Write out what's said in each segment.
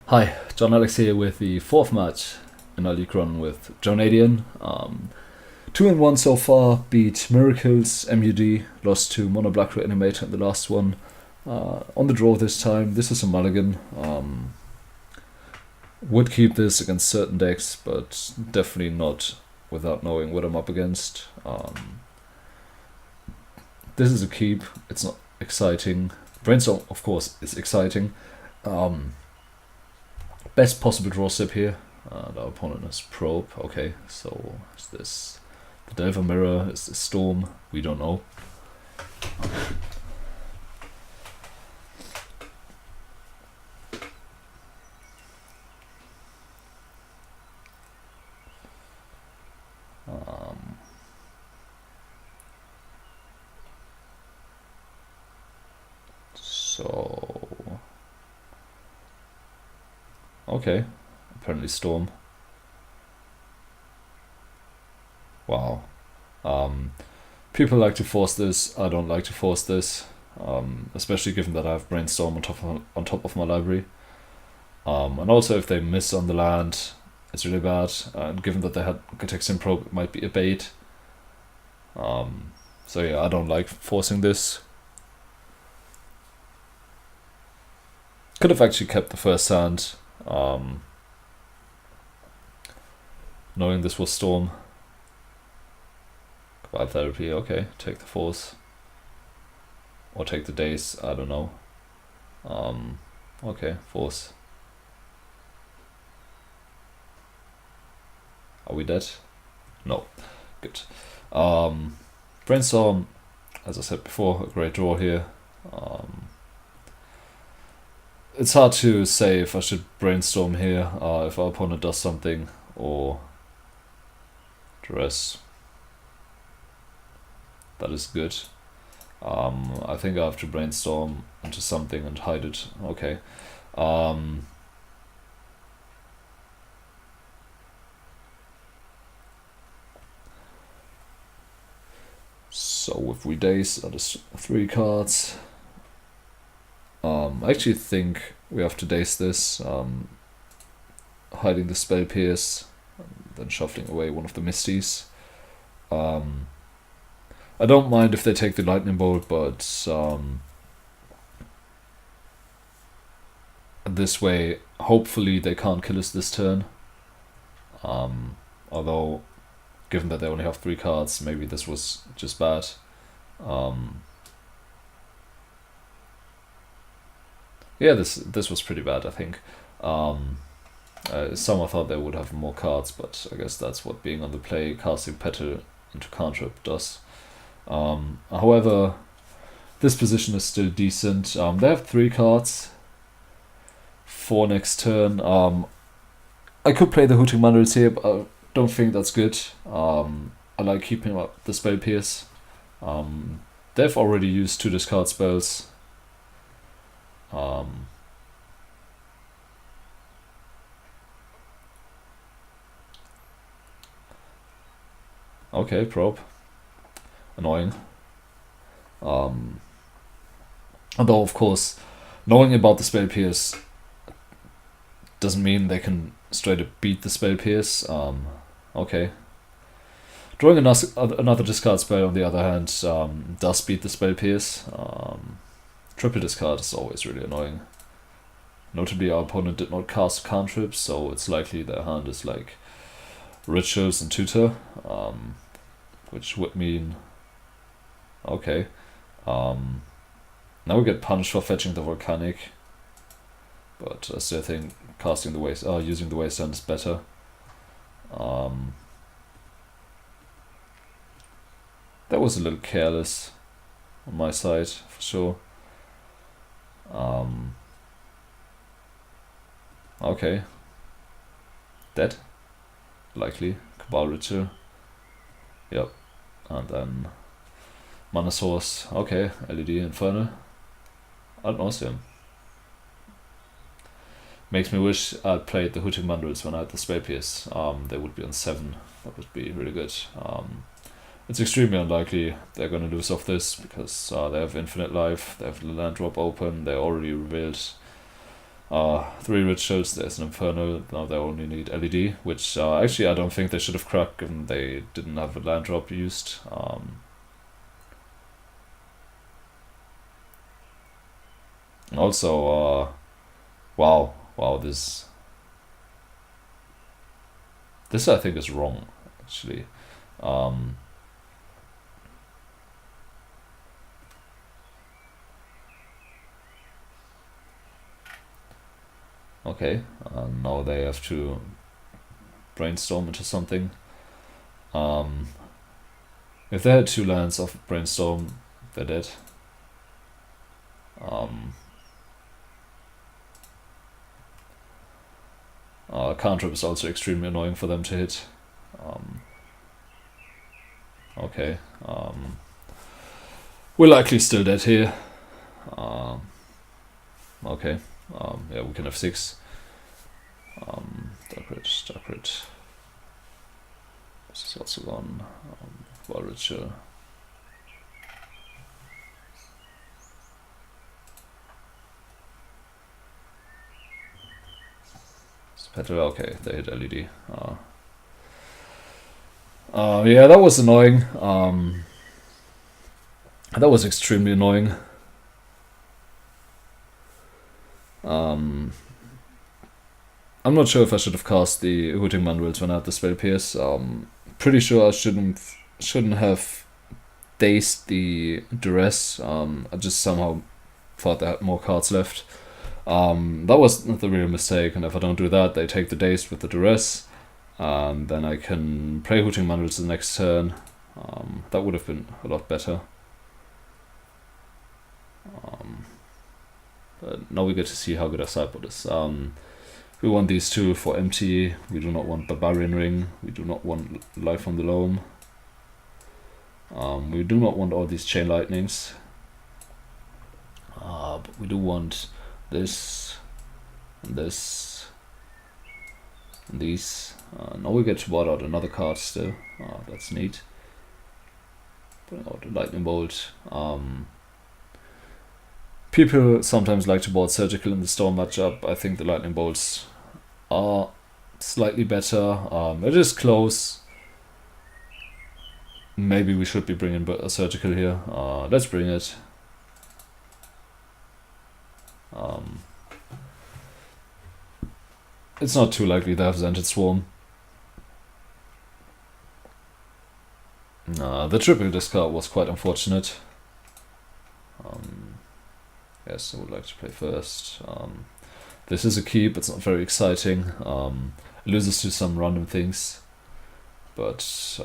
Hi, John Alex here with the fourth match in our league run with Jonadian. 2-1 so far, beat Miracles, MUD, lost to Mono Black Reanimator in the last one. On the draw this time, this is a mulligan. Would keep this against certain decks, but definitely not without knowing what I'm up against. This is a keep, it's not exciting. Brainstorm, of course, is exciting. Best possible draw step here. Our opponent is Probe. Okay, so is this the Delver Mirror? Is this Storm? We don't know. So okay, apparently Storm. Wow. People like to force this. I don't like to force this, especially given that I have Brainstorm on top of my library. And also if they miss on the land, it's really bad. And given that they had Gataxian Probe, it might be a bait. So yeah, I don't like forcing this. Could have actually kept the first hand, knowing this was Storm. Vibe Therapy, okay, take the force. Or take the days, I don't know. Okay, force. Are we dead? No. Good. Brainstorm, as I said before, a great draw here. It's hard to say if I should Brainstorm here, if our opponent does something, or dress. That is good. I think I have to Brainstorm into something and hide it. Okay. So if we daze, that is 3 cards. I actually think we have to daze this, hiding the Spell Pierce, then shuffling away one of the Misties. I don't mind if they take the Lightning Bolt, but this way, hopefully they can't kill us this turn. Although, given that they only have 3 cards, maybe this was just bad. Yeah, this was pretty bad, I think. Some I thought they would have more cards, but I guess that's what being on the play, casting Petal into cantrip does. However, this position is still decent. They have 3 cards for next turn. I could play the Hooting Mandrills here, but I don't think that's good. I like keeping up the Spell Pierce. They've already used 2 discard spells. Okay, Probe. Annoying. Although, of course, knowing about the Spell Pierce doesn't mean they can straight up beat the Spell Pierce. Okay. Drawing another discard spell, on the other hand, does beat the Spell Pierce. Triple discard is always really annoying. Notably, our opponent did not cast cantrips, so it's likely their hand is like Rituals and Tutor, which would mean... Okay. Now we get punished for fetching the Volcanic, but I still think casting the using the Wasteland is better. That was a little careless on my side, for sure. Okay. Dead? Likely. Cabal Ritual. Yep. And then Mana Source. Okay. LED Inferno. And Nauseam. Makes me wish I'd played the Hooting Mandrills when I had the Spell Pierce. They would be on 7. That would be really good. It's extremely unlikely they're going to lose off this, because they have infinite life, they have the land drop open, they already revealed 3 rituals, there's an Infernal, now they only need LED, which actually I don't think they should have cracked given they didn't have a land drop used. Also, wow, this I think is wrong, actually. Okay, now they have to brainstorm into something. If they had 2 lands of brainstorm, they're dead. Cantrip is also extremely annoying for them to hit. Okay, we're likely still dead here. Okay, yeah, we can have 6. Dark Red. This is also gone. Wild Ritual. Petal, okay, they hit LED. Yeah, that was annoying. That was extremely annoying. I'm not sure if I should have cast the Hooting Mandrills when I had the Spell Pierce. Pretty sure I shouldn't have dazed the Duress. I just somehow thought they had more cards left. That was the real mistake, and if I don't do that, they take the Dazed with the Duress, and then I can play Hooting Mandrills the next turn. That would have been a lot better. But now we get to see how good our sideboard is. We want these 2 for empty. We do not want Barbarian Ring. We do not want Life on the Loam. We do not want all these Chain Lightnings. But we do want this, and this, and these. Now we get to board out another card still. That's neat. Putting out a Lightning Bolt. People sometimes like to board Surgical in the Storm matchup. I think the Lightning Bolts are slightly better. It is close. Maybe we should be bringing a Surgical here. Let's bring it. It's not too likely they have Zented Swarm. The triple discard was quite unfortunate. Yes, I would like to play first. This is a keep, it's not very exciting. It loses to some random things. But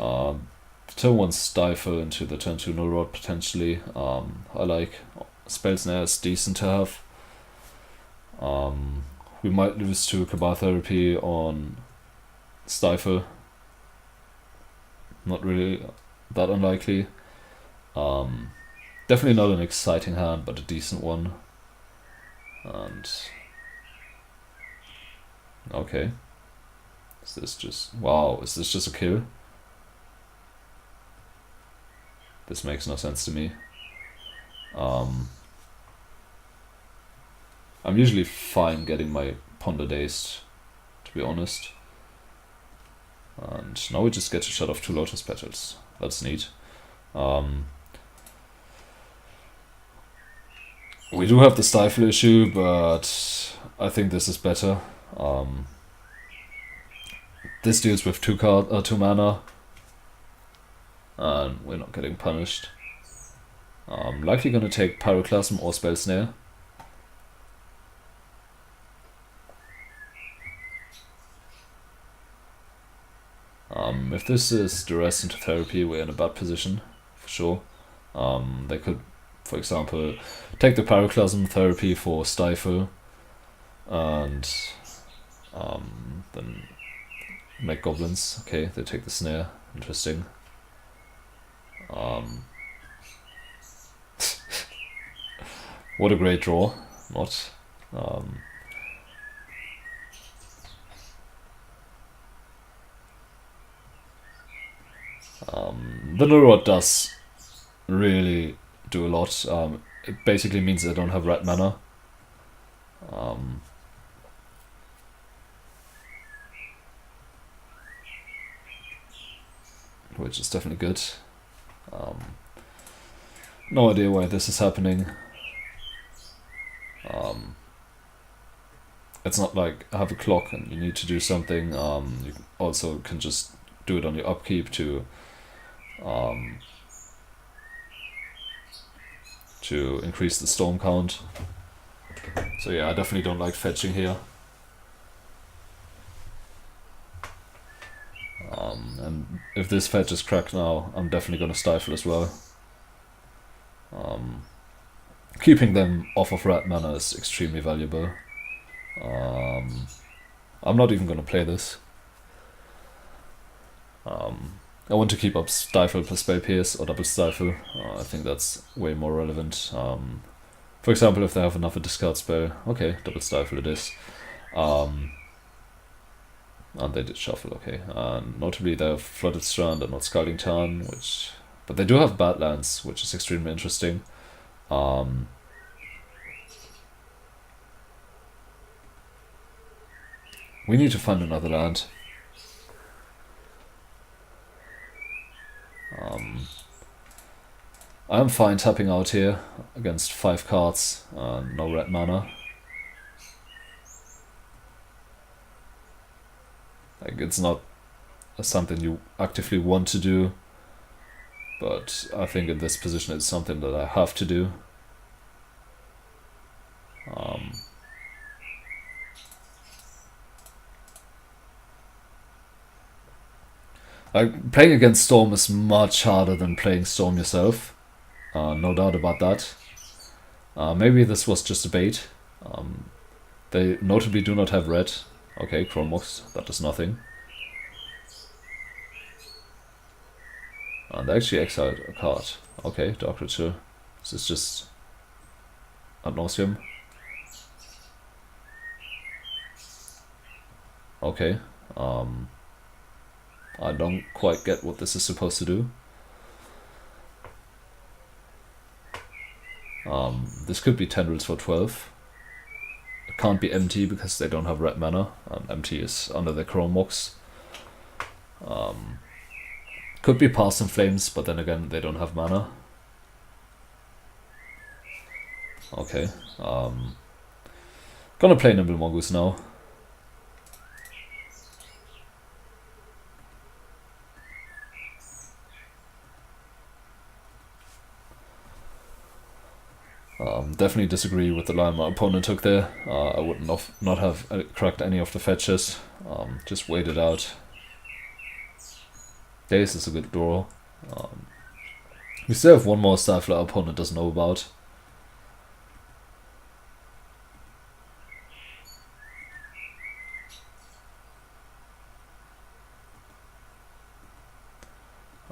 turn 1 Stifle into the turn 2 Null Rod potentially. I like Spell Snare, is decent to have. We might lose to Cabal Therapy on Stifle. Not really that unlikely. Definitely not an exciting hand, but a decent one. And okay, is this just a kill? This makes no sense to me. I'm usually fine getting my Ponder dazed, to be honest. And now we just get to shut off 2 Lotus Petals. That's neat. We do have the Stifle issue, but I think this is better. This deals with 2 mana, and we're not getting punished. Likely gonna take Pyroclasm or Spell Snare. If this is Duress into Therapy, we're in a bad position, for sure. They could, for example, take the Pyroclasm Therapy for Stifle, and then make Goblins. Okay, they take the Snare. Interesting. What a great draw. Not. The Null Rod does really do a lot. It basically means they don't have red mana. which is definitely good. No idea why this is happening. It's not like I have a clock and you need to do something. You also can just do it on your upkeep to increase the storm count. So yeah, I definitely don't like fetching here. And if this fetch is cracked now, I'm definitely going to stifle as well. Keeping them off of red mana is extremely valuable. I'm not even going to play this. I want to keep up Stifle plus Spell Pierce or Double Stifle. I think that's way more relevant. For example, if they have another discard spell, okay, Double Stifle it is. And they did shuffle, okay. Notably they have Flooded Strand and not Scalding Tarn, but they do have Badlands, which is extremely interesting. We need to find another land. I'm fine tapping out here against 5 cards, no red mana. Like, it's not something you actively want to do, but I think in this position it's something that I have to do. Playing against Storm is much harder than playing Storm yourself. No doubt about that. Maybe this was just a bait. They notably do not have red. Okay, Chromebox, that does nothing. And they actually exiled a card. Okay, Dark Ritual. This is just a Nauseam. Okay. I don't quite get what this is supposed to do. This could be Tendrils for 12. It can't be empty because they don't have red mana, and empty is under the Chromebox. Could be Past in Flames, but then again they don't have mana. Okay. Gonna play Nimble Mongoose now. Definitely disagree with the line my opponent took there. I would not have cracked any of the fetches. Just wait it out. Daze is a good draw. We still have one more Stifler our opponent doesn't know about.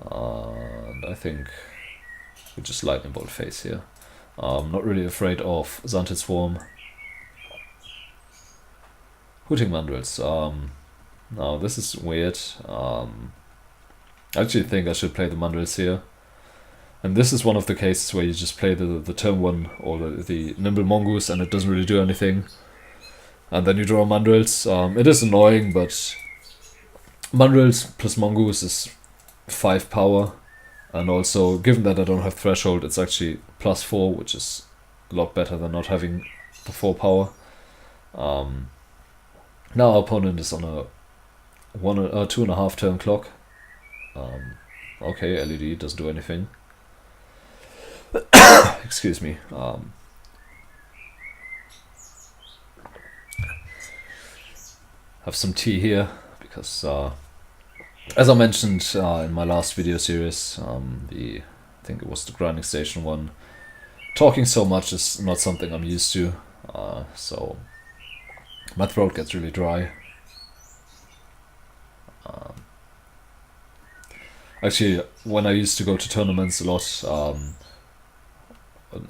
And I think we just Lightning Bolt face here. I'm not really afraid of Xantid Swarm. Hooting Mandrills. Now this is weird. I actually think I should play the Mandrills here. And this is one of the cases where you just play the turn 1 or the Nimble Mongoose and it doesn't really do anything. And then you draw Mandrills. It is annoying, but Mandrills plus Mongoose is 5 power. And also, given that I don't have Threshold, it's actually +4, which is a lot better than not having the 4 power. Now our opponent is on a 2.5 turn clock. Okay, LED doesn't do anything. Excuse me. Have some tea here, because as I mentioned in my last video series, I think it was the Grinding Station one, talking so much is not something I'm used to, so my throat gets really dry. Actually, when I used to go to tournaments a lot,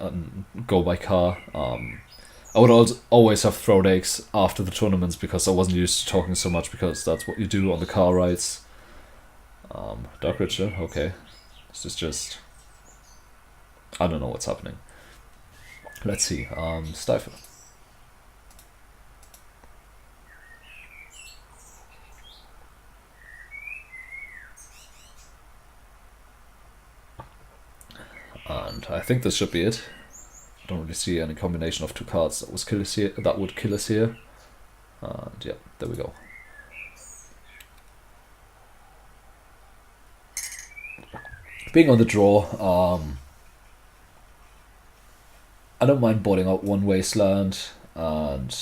and go by car, I would always have throat aches after the tournaments because I wasn't used to talking so much, because that's what you do on the car rides. Dark Ritual, okay. This is just... I don't know what's happening. Let's see. Stifle. And I think this should be it. I don't really see any combination of two cards that would kill us here. And yeah, there we go. Being on the draw, I don't mind boarding out one Wasteland and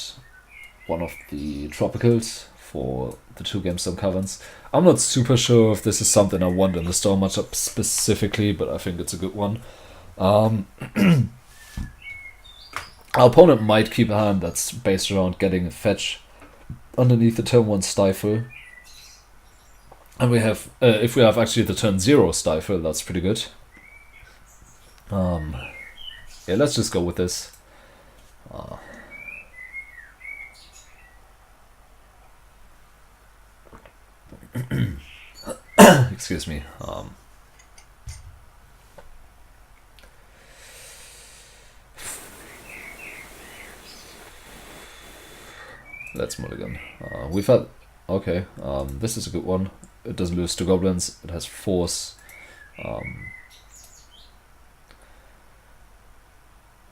one of the Tropicals for the 2 Gamestone Caverns. I'm not super sure if this is something I want in the Storm matchup specifically, but I think it's a good one. Our opponent might keep a hand that's based around getting a fetch underneath the turn 1 Stifle. And we have, if we have actually the turn 0 Stifle, that's pretty good. Yeah, let's just go with this. Excuse me. Let's mulligan. We've had... Okay, this is a good one. It doesn't lose to goblins. It has force.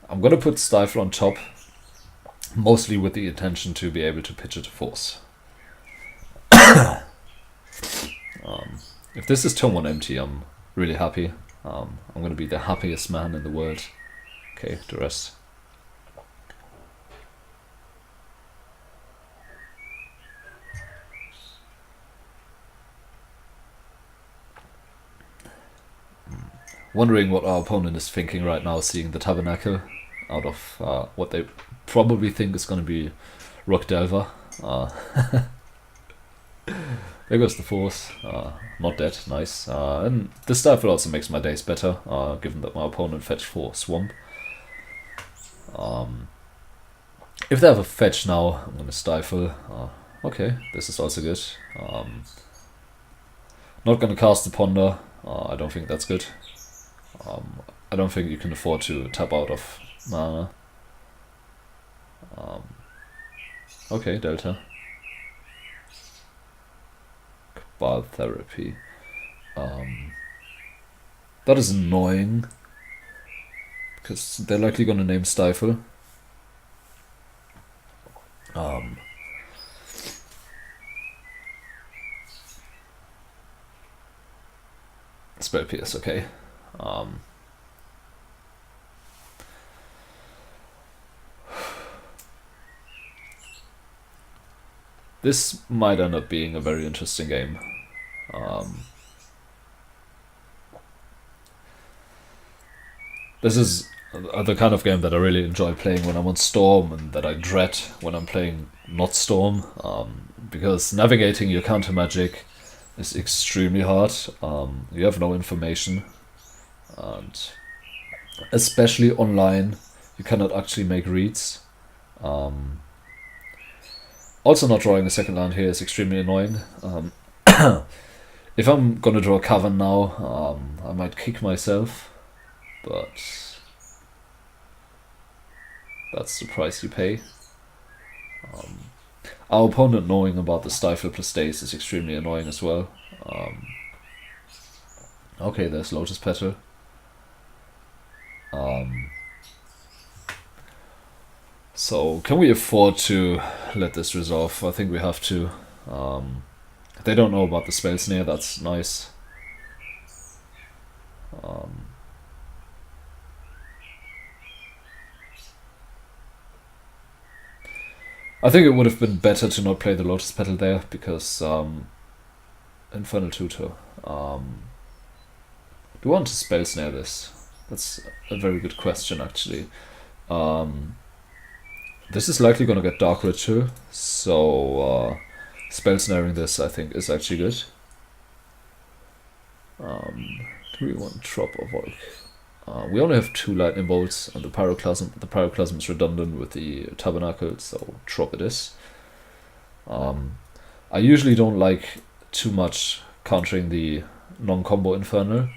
I'm gonna put Stifle on top, mostly with the intention to be able to pitch it to force. If this is turn 1 empty, I'm really happy. I'm gonna be the happiest man in the world. Okay, the rest. Wondering what our opponent is thinking right now, seeing the Tabernacle out of what they probably think is going to be Rook Delver. There goes the force. Not dead, nice. And this Stifle also makes my days better, given that my opponent fetched 4 Swamp. If they have a fetch now, I'm going to Stifle. Okay, this is also good. Not going to cast the Ponder. I don't think that's good. I don't think you can afford to tap out of mana. Okay, Delta. Cabal Therapy. That is annoying. Because they're likely gonna name Stifle. Spell Pierce, okay. This might end up being a very interesting game. This is the kind of game that I really enjoy playing when I'm on Storm, and that I dread when I'm playing not Storm, because navigating your counter magic is extremely hard. You have no information, and especially online, you cannot actually make reads. Also, not drawing a second land here is extremely annoying. If I'm gonna draw a Cavern now, I might kick myself, but that's the price you pay. Our opponent knowing about the Stifle plus Daze is extremely annoying as well. Okay, there's Lotus Petal. So, can we afford to let this resolve? I think we have to. They don't know about the Spell Snare, that's nice. I think it would have been better to not play the Lotus Petal there, because Infernal Tutor. Do we want to Spell Snare this? That's a very good question, actually. This is likely going to get Dark Ritual, so Spell Snaring this, I think, is actually good. Do we want Trop or Volk? We only have 2 Lightning Bolts and the Pyroclasm. The Pyroclasm is redundant with the Tabernacle, so Trop it is. I usually don't like too much countering the non-combo Infernal.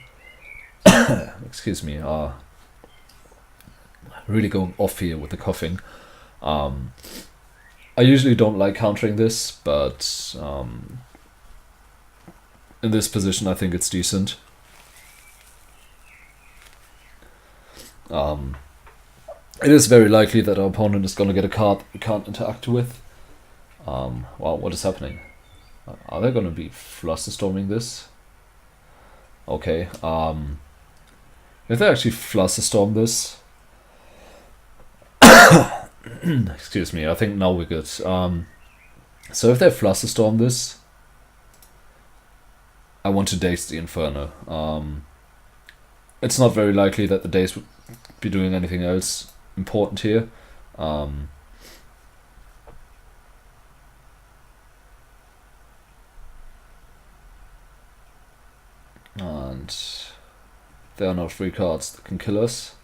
Excuse me, really going off here with the coughing. I usually don't like countering this, but in this position I think it's decent. It is very likely that our opponent is going to get a card we can't interact with. Wow, what is happening? Are they going to be Flusterstorming this? Okay, if they actually Flusterstorm this... excuse me, I think now we're good. So if they Flusterstorm this, I want to Daze the Inferno. It's not very likely that the Daze would be doing anything else important here. And there are no free cards that can kill us.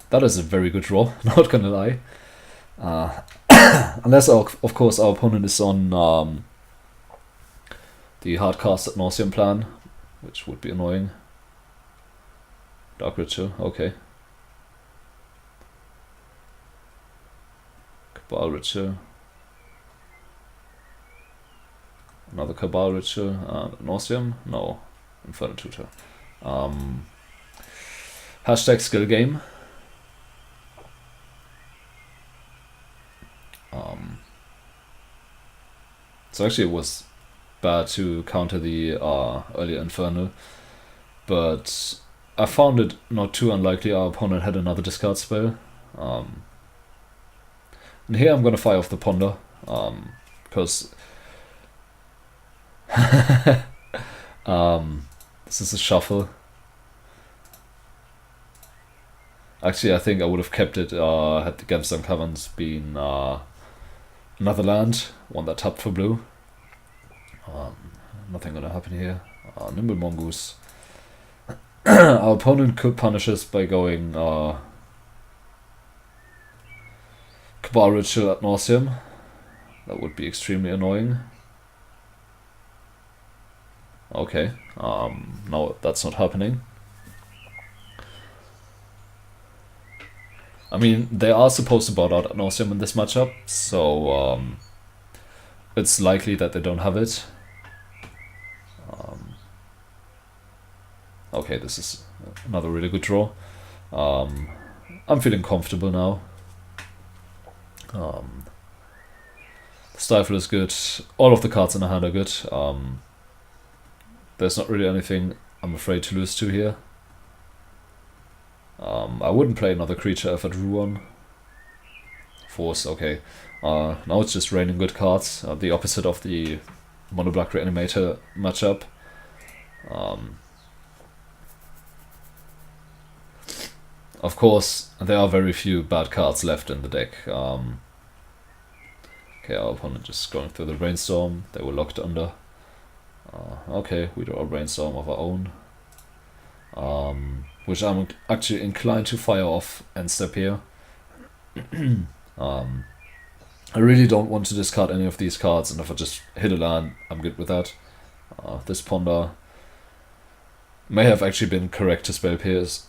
That is a very good draw, not gonna lie. Unless, of course, our opponent is on the hardcasted Nauseam plan, which would be annoying. Dark Ritual, okay. Cabal Ritual. Another Cabal Ritual. Nauseam? No. Inferno Tutor. Hashtag skill game. So actually it was bad to counter the earlier Inferno, but I found it not too unlikely our opponent had another discard spell. And here I'm gonna fire off the Ponder, because this is a shuffle. Actually, I think I would have kept it had the Gemstone Caverns been another land, one that tapped for blue. Nothing gonna happen here. Nimble Mongoose. Our opponent could punish us by going Cabal Ritual at Nauseam. That would be extremely annoying. Okay, no, that's not happening. I mean, they are supposed to board out at Nauseam in this matchup, so it's likely that they don't have it. Okay, this is another really good draw. I'm feeling comfortable now. Stifle is good. All of the cards in the hand are good. There's not really anything I'm afraid to lose to here. I wouldn't play another creature if I drew one. Force, okay. Now it's just raining good cards. The opposite of the Mono Black Reanimator matchup. Of course, there are very few bad cards left in the deck. Okay, our opponent just going through the Brainstorm. They were locked under. Okay, we draw a Brainstorm of our own. Which I'm actually inclined to fire off and step here. I really don't want to discard any of these cards, and if I just hit a land, I'm good with that. This Ponder may have actually been correct to spell Pierce.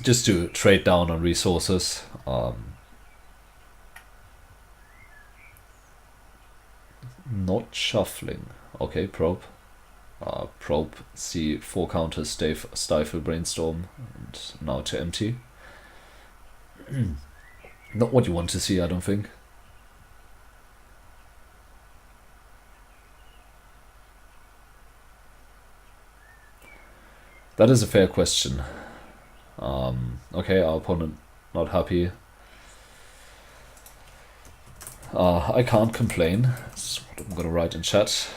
Just to trade down on resources. Not shuffling. Okay, probe. Probe, see 4 counters, stifle, brainstorm, and now to empty. Not what you want to see, I don't think. That is a fair question. Okay, our opponent not happy. I can't complain. That's what I'm gonna write in chat.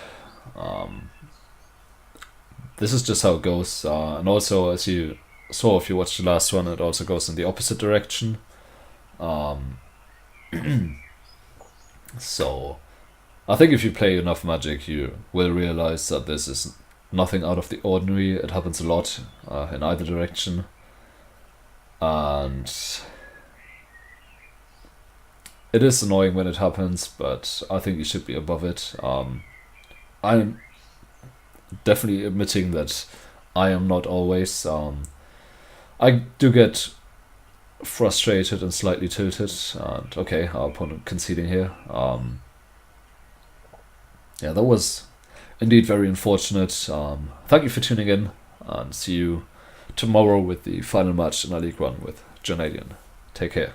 This is just how it goes. And also, as you saw if you watched the last one, it also goes in the opposite direction. So, I think if you play enough Magic, you will realize that this is nothing out of the ordinary. It happens a lot in either direction. And it is annoying when it happens, but I think you should be above it. I'm definitely admitting that I am not always. I do get frustrated and slightly tilted, and okay, our opponent conceding here. yeah, that was indeed very unfortunate. Thank you for tuning in, and see you tomorrow with the final match in our League One with Jonadian. Take care.